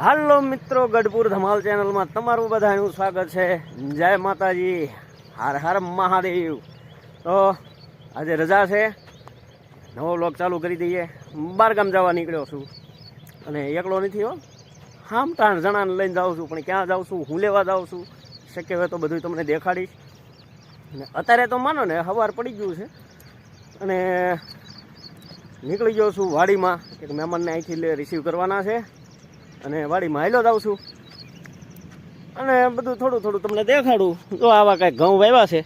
હાલો મિત્રો, ગઢપુર ધમાલ ચેનલમાં તમારું બધાનું સ્વાગત છે. જય માતાજી, હર હર મહાદેવ. તો આજે રજા છે, નવો વ્લોગ ચાલુ કરી દઈએ. બારગામ જવા નીકળ્યો છું અને એકલો નથી હો, હામટાણ જણાને લઈને જાઉં છું. પણ ક્યાં જાઉં છું, હું લેવા જાઉં છું, શક્ય હોય તો બધું તમને દેખાડીશ. અને અત્યારે તો માનો ને સવાર પડી ગયું છે અને નીકળી ગયો છું વાડીમાં. એક મહેમાનને અહીંથી રિસીવ કરવાના છે અને વાડીમાં હાલ્યો જાઉં છું અને બધું થોડું થોડું તમને દેખાડું. જો આવા કાંઈક ઘઉં વાવ્યા છે.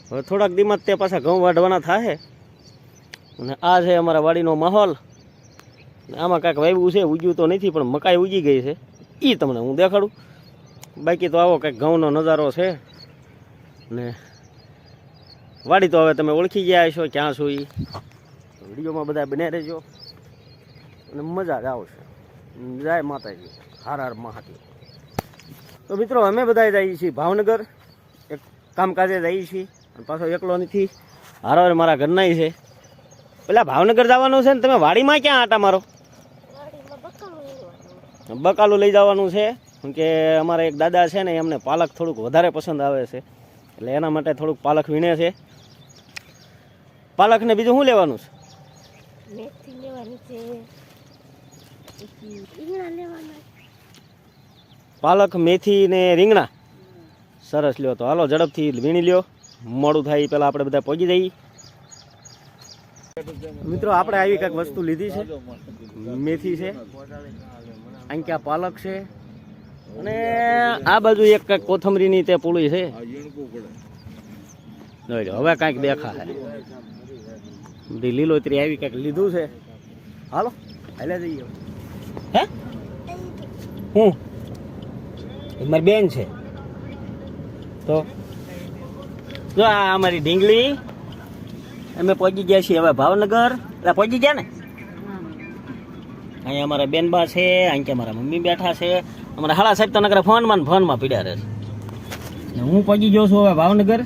હવે થોડાક દીમાં તે પાછા ઘઉં વાઢવાના થાય. અને આ છે અમારા વાડીનો માહોલ. આમાં કાંઈક વાવ્યું છે, ઉગ્યું તો નથી પણ મકાઈ ઉગી ગઈ છે, એ તમને હું દેખાડું. બાકી તો આવો કંઈક ઘઉંનો નજારો છે. ને વાડી તો હવે તમે ઓળખી ગયા છો ક્યાં છો. એ વિડીયોમાં બધા બને રહેજો અને મજા જ આવશે. જય માતાજી, હર હર મહાદેવ. તો મિત્રો, અમે બધા જઈએ છીએ ભાવનગર, એક કામકાજે જઈએ છીએ. અને પાછો એકલો નથી, હારો મારા ઘરના છે. પેલા ભાવનગર જવાનું છે ને તમે વાડીમાં ક્યાં આટા મારો? બકાલું લઈ જવાનું છે. કેમ કે અમારા એક દાદા છે ને, એમને પાલક થોડુંક વધારે પસંદ આવે છે, એટલે એના માટે થોડુંક પાલક વીણે છે. પાલક ને બીજું શું લેવાનું છે? મેથી લેવાની છે, પાલક, મેથી ને રીંગણા. સરસ, લ્યો તો હાલો ઝડપથી વીણી લ્યો, મોડું થાય પેલા આપણે બધા પહોંચી જઈએ. મિત્રો, આપણે આવી કંઈક વસ્તુ લીધી છે. મેથી છે, અહીં ક્યાં પાલક છે અને આ બાજુ એક કંઈક કોથમરીની તે પૂળી છે. હવે કાંઈક દેખા છે, બધી લીલોતરી આવી કંઈક લીધું છે. હાલો હાલે જઈએ. હે હું મારી બેન છે. તો જો આ અમારી ઢીંગલી, અમે પહોંચી ગયા છીએ હવે ભાવનગર. એટલે પહોંચી ગયા ને. અહીંયા અમારા બેનબા છે, અહીં કે અમારા મમ્મી બેઠા છે. અમારા હાળા સાહેબ તો નકરા ફોનમાં પીડ્યા રહે છે. હું પહોંચી ગયો છું હવે ભાવનગર.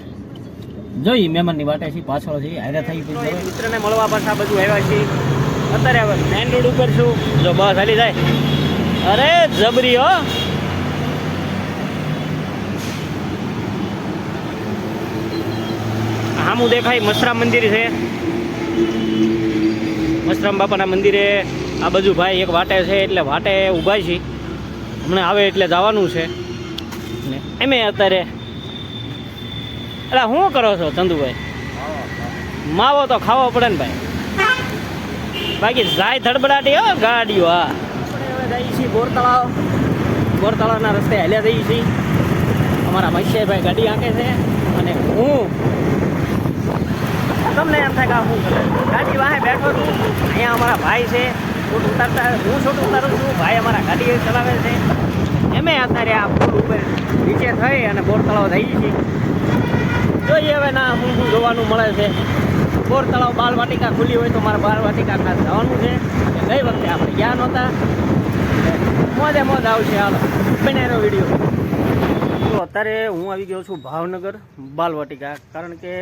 જોઈ મહેમાનની વાટે છે, પાછળ છે, હારે થઈ મિત્રને મળવા પાછા બધું આવ્યા છીએ. અત્યારે હવે મેઇન રોડ ઉપર છું. જો બસ હાલી જાય, અરે જબરી હો. આમું દેખાય મસરામ મંદિર છે. મસરામ બાપાના મંદિરે આ બાજુ ભાઈ એક વાટે છે, એટલે વાટે ઊભા છે. હમણાં આવે એટલે જવાનું છે. ને એમે અત્યારે એટલે શું કરો છો ચંદુભાઈ? માવો તો ખાવો પડે ને ભાઈ, બાકી જાય ધડબડાટી હો ગાડીઓ. હા, આપણે હવે જઈએ છીએ બોર તળાવ. બોર તળાવના રસ્તે હાલ્યા જઈએ છીએ. અમારા મહેશભાઈ ગાડી આંકે છે અને હું તમને એમ થાય કે હું ગાડી વાહે બેઠો છું. અહીંયા અમારા ભાઈ છે, છોટ ઉતારતા, હું છોટ ઉતારું છું, ભાઈ અમારા ગાડી ચલાવે છે. એમે અત્યારે આ પુલ ઉપર નીચે થઈ અને બોર તળાવ જઈએ છીએ. જોઈએ હવે ના શું શું જોવાનું મળે છે. બોર તળાવ બાલવાટિકા ખુલ્લી હોય તો મારે બાલવાટિકા ખાસ જવાનું છે. ગઈ વખતે આપણે ગયા નહોતા. મોજે મોજ આવશે. હાલો બનાવ્યો વિડીયો. તો અત્યારે હું આવી ગયો છું ભાવનગર બાલવાટિકા. કારણ કે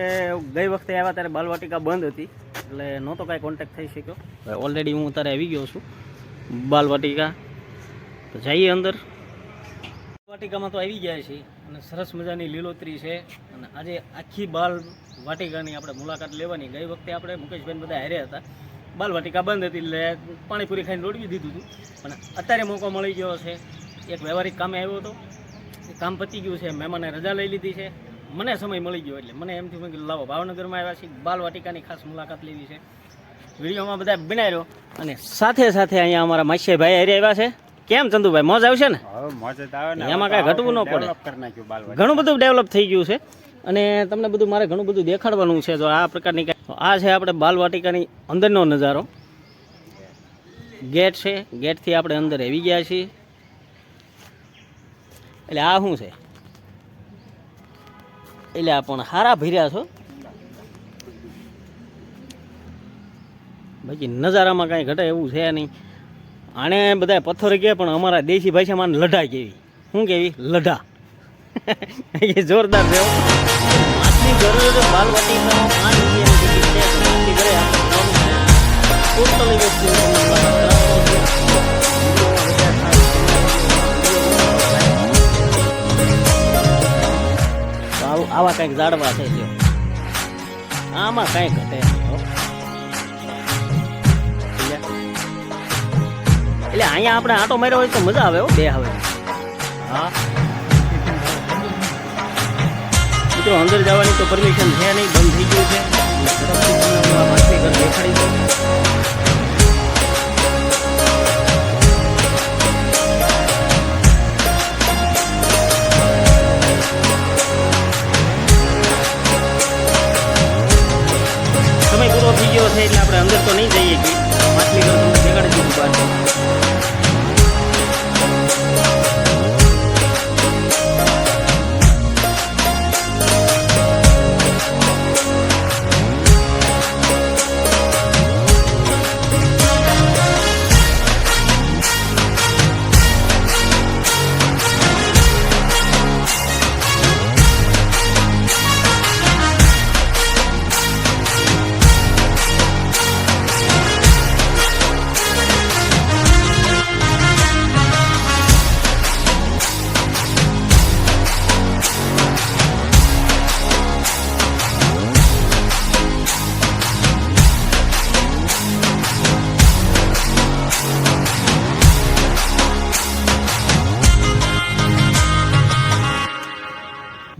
ગઈ વખતે આવ્યા ત્યારે બાલવાટિકા બંધ હતી, એટલે નહોતો કાંઈ કોન્ટેક્ટ થઈ શક્યો. ઓલરેડી હું અત્યારે આવી ગયો છું બાલવાટિકા. તો જઈએ અંદર. વાટિકામાં તો આવી ગયા છીએ અને સરસ મજાની લીલોતરી છે. અને આજે આખી બાલ વાટિકાની આપણે મુલાકાત લેવાની. ગઈ વખતે આપણે મુકેશભાઈ બધા હારે હતા, બાલ વાટિકા બંધ હતી એટલે પાણીપુરી ખાઈને દોડવી દીધું હતું. પણ અત્યારે મોકો મળી ગયો છે. એક વ્યવહારિક કામે આવ્યો હતો, એ કામ પતી ગયું છે. મહેમાને રજા લઈ લીધી છે, મને સમય મળી ગયો એટલે મને એમ થયું કે લાવો ભાવનગરમાં આવ્યા છીએ, બાલ વાટિકાની ખાસ મુલાકાત લેવી છે. વિડીયોમાં બધા બનાવ્યો. અને સાથે સાથે અહીંયા અમારા માસીભાઈ હારે આવ્યા છે. કેમ ચંદુભાઈ, મોજ આવશે ને? એમાં કાંઈ ઘટવું ન પડે. ઘણું બધું ડેવલપ થઈ ગયું છે અને તમને બધું મારે ઘણું બધું દેખાડવાનું છે. જો આ પ્રકારની આ છે આપણે બાલવાટિકાની અંદરનો નજારો. ગેટ છે, ગેટથી આપણે અંદર આવી ગયા છીએ. એટલે આ શું છે? એટલે આ પણ હારા ભર્યા છો. બાકી નજારામાં કાંઈ ઘટે એવું છે નહીં. આને બધા પથ્થર ગયા, પણ અમારા દેશી ભાષામાં લઢા કેવી. શું કેવી? લઢા. એ જોરદાર છે. આજની જરૂર બાલવાટિકાનો 5 રૂપિયાની ટિકિટ છે. ટોટલી વસ્તુ તમને મુલાકાત કરાવવાનો છું. આવા કંઈક ઝાડવા છે જો આમાં કંઈ ઘટે નહીં હો. એટલે અહીંયા આપણે આંટો માર્યો હોય તો મજા આવે હો બે હવે. હા મિત્રો અંદર જવાની તો પરમિશન છે નહીં, બંધ થઈ ગયું છે. માછલી ઘર દેખાડી દઉં. સમય પૂરો થઈ ગયો છે એટલે આપણે અંદર તો નહીં જઈએ કે માછલી ઘર તમને દેખાડી દીધું બહાર.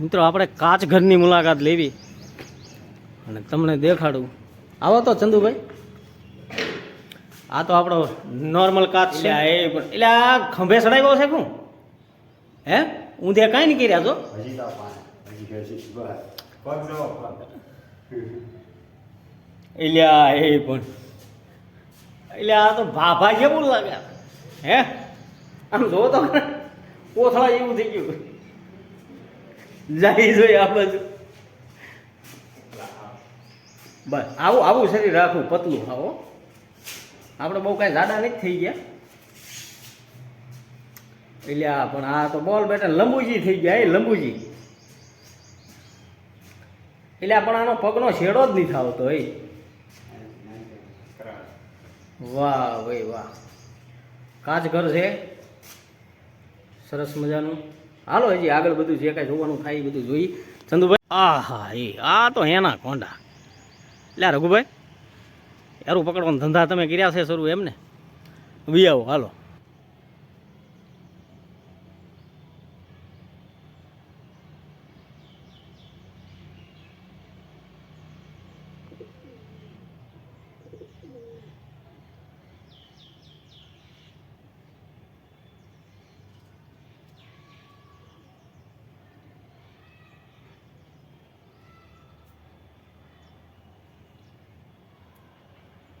મિત્રો આપણે કાચ ઘરની મુલાકાત લેવી અને તમને દેખાડું. આવો તો ચંદુભાઈ, આ તો આપણો નોર્મલ કાચ છે. એટલે આ ખંભે ચડાવ્યો છે શું હે? ઊંધે કાંઈ નહીં કર્યા છો. એટલે એ પણ એટલે આ તો ભાભા કેવું લાગે હે? આમ જોવો તો કોથળા જેવું થઈ ગયું. જાય જોઈએ આ બાજુ. બસ આવું આવું શરીર રાખવું, પતલું આવો. આપણે બહુ કાંઈ જાડા નથી થઈ ગયા. એટલે આ પણ આ તો બોલ બેટા લંબુજી થઈ ગયા. એ લંબુજી એટલે પણ આનો પગનો શેડો જ નહીં થાવતો. એ વાહ ભાઈ વાહ, કાચ ઘર છે સરસ મજાનું. હાલો હજી આગળ બધું જે કાંઈ જોવાનું થાય એ બધું જોઈ. ચંદુભાઈ આ હા એ આ તો એના કોંડા. એટલે રઘુભાઈ યારું પકડવાનો ધંધા તમે કર્યા છે શરૂ એમને? વી આવો હાલો.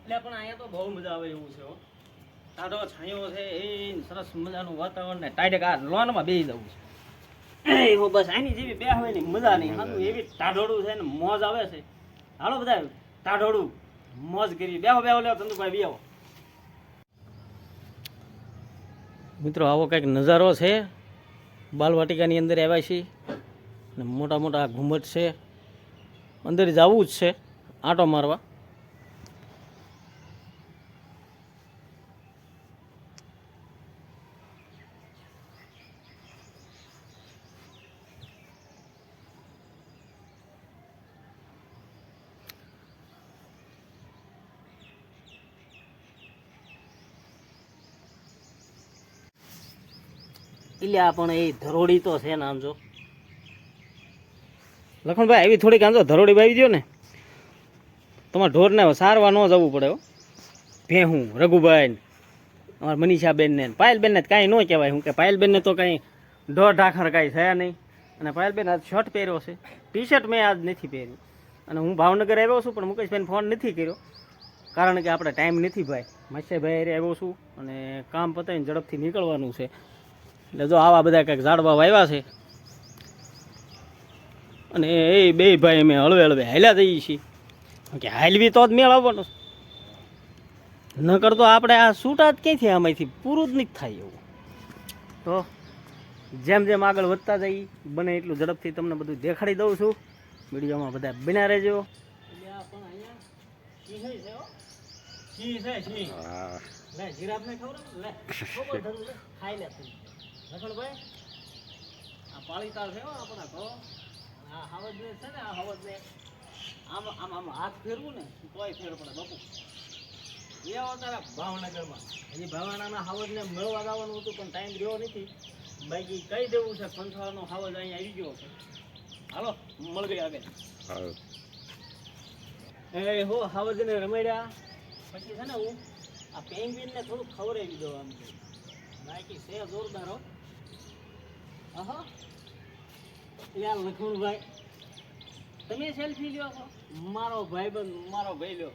એટલે પણ અહીંયા તો બહુ મજા આવે એવું છે. ટાઢો છાંયો છે એ સરસ મજાનું વાતાવરણ ને ટાઈડે આ લોનમાં બેસી જવું છે એવું. બસ આની જેવી બે હોય ને મજા નહીં. સારું એવી ટાઢોડું છે ને મોજ આવે છે. હાલો બધા ટાઢોડું મોજ કરી. બેહો બેહો લેવો ચંદુભાઈ બી આવો. મિત્રો આવો કંઈક નજારો છે. બાલવાટિકાની અંદર આવ્યા છીએ ને મોટા મોટા ઘુમ્મટ છે. અંદર જવું જ છે આંટો મારવા. એટલે આ પણ એ ધરોડી તો છે ને આમ જો લખણભાઈ આવી થોડીક આમ જો ધરોડી વાવી દો ને તમારે ઢોરને સારવા ન જવું પડે હો. ભેહું રઘુભાઈ અમારા મનીષાબેન ને પાયલબેનને કાંઈ ન કહેવાય. હું કે પાયલબેનને તો કાંઈ ઢોર ઢાખર કાંઈ થયા નહીં. અને પાયલબેન આજ શર્ટ પહેર્યો છે, ટી શર્ટ મેં આજ નથી પહેર્યું. અને હું ભાવનગર આવ્યો છું પણ મુકેશભાઈને ફોન નથી કર્યો કારણ કે આપણે ટાઈમ નથી ભાઈ. માછાભાઈ અરે આવ્યો છું અને કામ પતાવીને ઝડપથી નીકળવાનું છે. એટલે જો આવા બધા કંઈક ઝાડવા વાવ્યા છે અને એ બે ભાઈ અમે હળવે હળવે હાલ્યા જઈએ છીએ કે હાલવી તો જ મેળ આવવાનો. ન કરતો આપણે આ છૂટા જ ક્યાંથી આમાંથી પૂરું જ નથી થાય એવું. તો જેમ જેમ આગળ વધતા જઈએ બને એટલું ઝડપથી તમને બધું દેખાડી દઉં છું. વિડીયોમાં બધા બન્યા રહેજો. સિંહ છે સિંહ હા લે જીરાફ ને ખવડાવ લે ખબર ધરું લે ખાઈ લે તું લખણભાઈ આ પાળીતાલ છે હો આપણા તો આ હાવજ ને છે ને આ હાવજ ને આમ આમ આમ હાથ ફેરવું ને તોય ફેર પડે બાપુ એ આવો તારા ભાવનગરમાં હજી ભાવનાના હાવજ ને મળવા જવાનું હતું પણ ટાઈમ રહ્યો નથી બાકી કહી દેવું છે પંથવાળાનો હાવજ અહીંયા આવી ગયો છે હાલો મળ ગઈ આગળ હા એ હો હાવજને રમાડ્યા પછી છે ને હું આ પેંગ્વિનને થોડુંક ખવડાવી દઉં આમ બાકી છે જોરદાર હો આહા યાર લખણભાઈ તમે સેલ્ફી લ્યો છો મારો ભાઈબંધ મારો ભાઈ લ્યો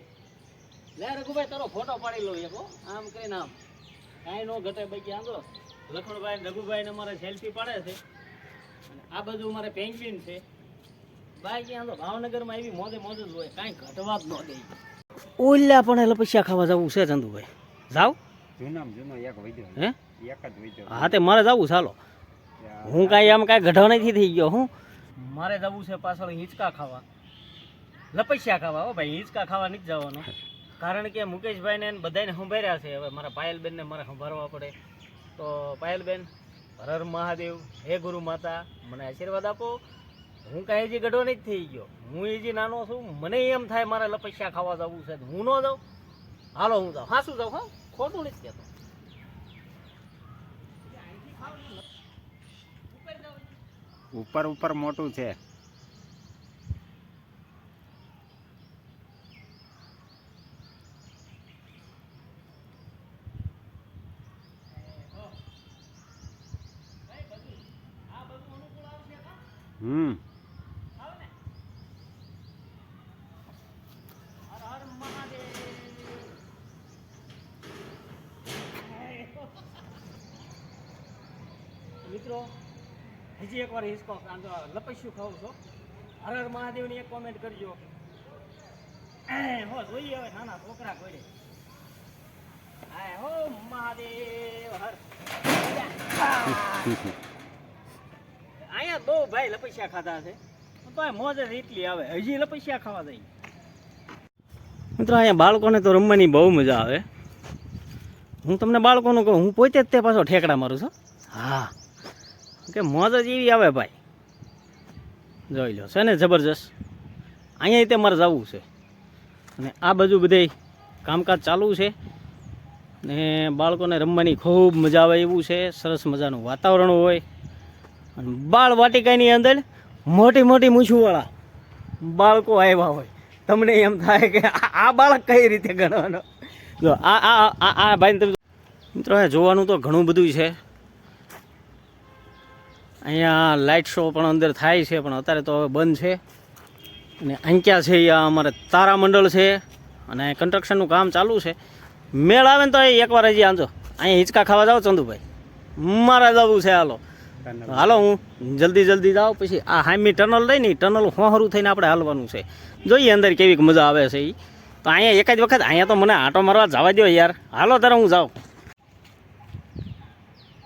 લે રઘુભાઈ તારો ફોટો પાડી લો એક હો આમ કરીને આમ કાંઈ ન ઘટે બાકી આંધો લખણભાઈ ને રઘુભાઈને મારે સેલ્ફી પાડે છે અને આ બાજુ મારે પેંગ્વિન છે બાકી આંધો ભાવનગરમાં એવી મોજે મોજ જ હોય કાંઈ ઘટવા જ ન દે ઓલા પણ એટલે પૈસા ખાવા જવું છે ચંદુભાઈ જાવ જૂનો એક વૈદ્યો હે એક જ વૈદ્યો હા તે મારે જવું ચાલો હું કાંઈ આમ કાંઈ ગઢો નથી થઈ ગયો હું મારે જવું છે પાછળ હિંચકા ખાવા લપસ્યા ખાવા હો ભાઈ હિંચકા ખાવા નથી જવાનું કારણ કે મુકેશભાઈને ને બધાને સંભાળ્યા છે હવે મારા પાયલબેનને મારે સંભાળવા પડે તો પાયલબેન હર હર મહાદેવ હે ગુરુ માતા મને આશીર્વાદ આપો હું કાંઈ હજી ગઢો નથી થઈ ગયો હું હજી નાનો છું મને એમ થાય મારે લપસ્યા ખાવા જવું છે હું ન જાઉં હાલો હું જાઉં હા શું જાઉં હા ખોટું નથી કહેતો ઉપર ઉપર મોટું છે હમ મિત્રો હજી એકવાર હિસકો લપસ્યું ખાવું છો હર હર મહાદેવની એક કોમેન્ટ કરજો હો જોઈએ હવે નાના છોકરા કોઈ હા હો મહાદેવ હર અહીંયા બહુ ભાઈ લપસ્યા ખાધા છે તો મોજ જ એટલી આવે હજી લપસ્યા ખાવા જાય મિત્રો અહીંયા બાળકોને તો રમવાની બહુ મજા આવે હું તમને બાળકોનું કહું હું પોતે જ તે પાછો ઠેકડા મારું છું હા કે મોજ જ એવી આવે ભાઈ જોઈ લો છે ને જબરજસ્ત અહીંયા તે મારે જવું છે અને આ બાજુ બધે કામકાજ ચાલુ છે ને બાળકોને રમવાની ખૂબ મજા આવે એવું છે સરસ મજાનું વાતાવરણ હોય અને બાળ વાટિકાની અંદર મોટી મોટી મૂછુંવાળા બાળકો આવ્યા હોય તમને એમ થાય કે આ બાળક કઈ રીતે ગણવાનો જો આ ભાઈને તમે મિત્રો અહીંયા જોવાનું તો ઘણું બધું છે અહીંયા લાઇટ શો પણ અંદર થાય છે પણ અત્યારે તો હવે બંધ છે અને અંક્યા છે અહીંયા અમારે તારામંડળ છે અને કન્સ્ટ્રક્શનનું કામ ચાલુ છે મેળ આવે ને તો એકવાર હજી આંજો અહીંયા હિંચકા ખાવા જાઓ ચંદુભાઈ મારે જવું છે હાલો હું જલ્દી જાઉં પછી આ હામી ટનલ રહી ને ટનલ હોહરું થઈને આપણે હાલવાનું છે જોઈએ અંદર કેવી મજા આવે છે એ તો અહીંયા એક જ વખત અહીંયા તો મને આંટો મારવા જવા દો યાર હાલો તારે હું જાઉં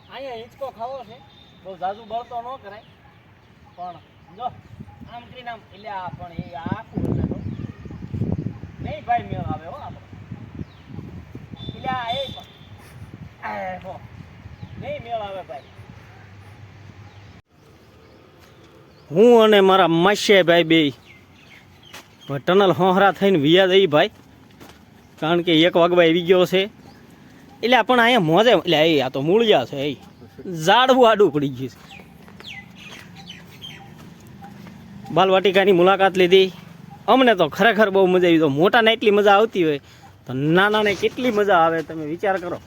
અહીંયા હિંચકો ખાવો છે બહુ જાજુ બળતો ન કરાય પણ જો આમ કરીને આમ એટલે આ પણ એ આખું એટલે તો નહીં ભાઈ મેળ આવે હો આપણે એટલે આ એ પણ નહીં મેળ આવે ભાઈ હું અને મારા માસ્યા ભાઈ બે ટનલ હોહરા થઈને વિયા જઈ ભાઈ કારણ કે 1 વાગવા આવી ગયો છે એટલે પણ અહીંયા મોજે એટલે આ તો મૂળિયા છે એ ઝાડવું આડું પડી ગયું છે બાલવાટિકાની મુલાકાત લીધી અમને તો ખરેખર બહુ મજા આવી તો મોટાને એટલી મજા આવતી હોય તો નાનાને કેટલી મજા આવે તમે વિચાર કરો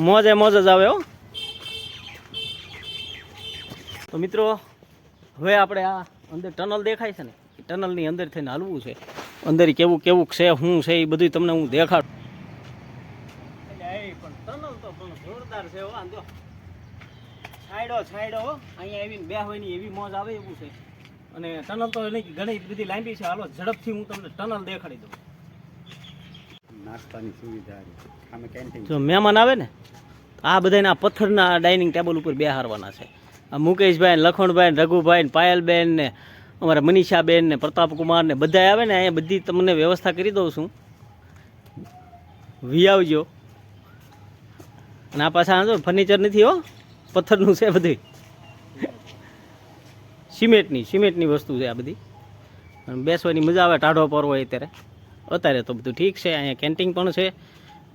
મોજે મોજ જ આવે હો તો મિત્રો હવે આપણે આ અંદર ટનલ દેખાય છે ને એ ટનલની અંદર થઈને હાલવું છે અંદર કેવું કેવું છે શું છે એ બધું તમને હું દેખાડું પણ ટનલ તો પણ જોરદાર છે હો આંધો છાયડો અહીંયા આવીને બેહવાની એવી મોજ આવે એવું છે અને ટનલ તો એની ઘણી બધી લાંબી છે હાલો ઝડપથી હું તમને ટનલ દેખાડી દઉં નાસ્તાની સુવિધા સામે કેન્ટીન જો મહેમાન આવે ને આ બધાના પથ્થરના ડાઇનિંગ ટેબલ ઉપર બેહારવાના છે આ મુકેશભાઈ લખણભાઈ રઘુભાઈ પાયલબેન ને અમારા મનીષાબેન ને પ્રતાપકુમાર ને બધા આવે ને અહીંયા બધી તમને વ્યવસ્થા કરી દઉં છું વી આવજો. અને આ પાછા જો ફર્નિચર નથી હો, પથ્થરનું છે બધું, સિમેન્ટની વસ્તુ છે આ બધી. અને બેસવાની મજા આવે, ટાઢો પર હોય અત્યારે તો બધું ઠીક છે. અહીંયા કેન્ટીન પણ છે,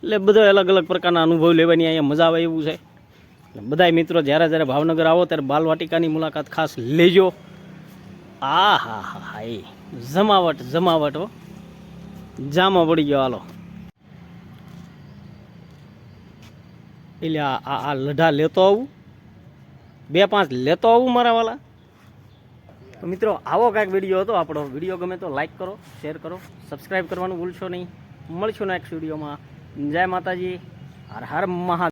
એટલે બધા અલગ અલગ પ્રકારના અનુભવ લેવાની અહીંયા મજા આવે એવું છે. એટલે બધાય મિત્રો જ્યારે ભાવનગર આવો ત્યારે બાલવાટિકાની મુલાકાત ખાસ લેજો. આ હા હા હા, એ જમાવટ હો, જામો પડી ગયો. હાલો એટલે આ લઢા લેતો આવું, 2-5 લેતો આવું મારા વાલા. તો મિત્રો આવો કાંઈક વિડીયો હતો આપણો. વિડીયો ગમે તો લાઈક કરો, શેર કરો, સબસ્ક્રાઈબ કરવાનું ભૂલશો નહીં. મળશું નેક્સ્ટ વિડીયોમાં. જય માતાજી, હર હર મહાદેવ.